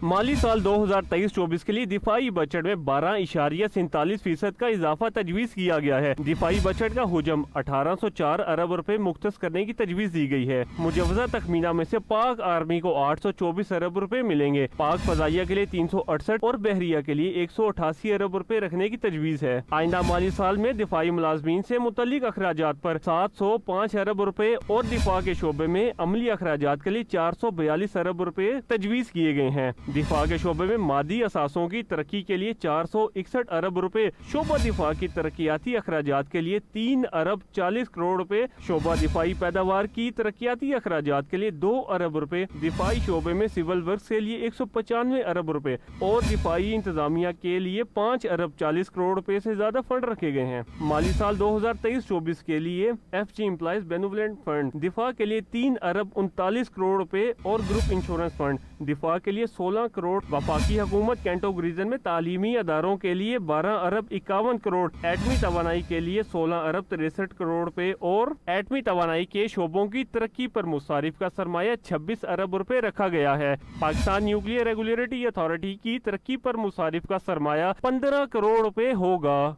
माली साल 2023-24 के लिए दिफाई बजट में 12.47% का इजाफा तजवीज़ किया गया है। दिफाई बजट का हुजम 1804 अरब रुपए मुख्तस करने की तजवीज़ दी गई है। मुजवजा तखमीना में से पाक आर्मी को 824 अरब रुपए मिलेंगे। पाक फजाइया के लिए 368 और बहरिया के लिए 188 अरब रुपए रखने की तजवीज़ है। आइंदा माली साल में दिफाई मुलाजमीन से मुतल्लिक अखराजात पर 705 अरब रुपए और दिफा के शोबे में अमली अखराजात के लिए 442 अरब रुपए तजवीज़ किए गए हैं। दिफा के शोबे में मादी असासों की तरक्की के लिए 461 अरब रुपए, शोबा दिफा की तरक्याती अखराजात के लिए 3 अरब 40 करोड़ रुपए, शोबा दिफाई पैदावार की तरक्याती अखराजात के लिए 2 अरब रुपए, दिफाई शोबे में सिविल वर्क्स के लिए 195 अरब रुपए और दिफाई इंतजामिया के लिए 5 अरब 40 करोड़ रुपए से ज्यादा फंड रखे गए हैं। माली साल 2023-24 के लिए FG एम्प्लॉइज बेनिवोलेंट फंड दिफा के लिए 3 अरब 39 करोड़ रुपए और ग्रुप इंश्योरेंस फंड दिफा के लिए 16 करोड़, वफाकी हुकूमत कैंटोक रीजन में तालीमी अदारों के लिए 12 अरब 51 करोड़, एटमी तवानाई के लिए 16 अरब 63 करोड़ रुपए और एटमी तवानाई के शोबों की तरक्की पर मुसारिफ का सरमाया 26 अरब रुपए रखा गया है। पाकिस्तान न्यूक्लियर रेगुलेटरी अथॉरिटी की तरक्की पर मुसारिफ का सरमाया 15 करोड़ रुपए होगा।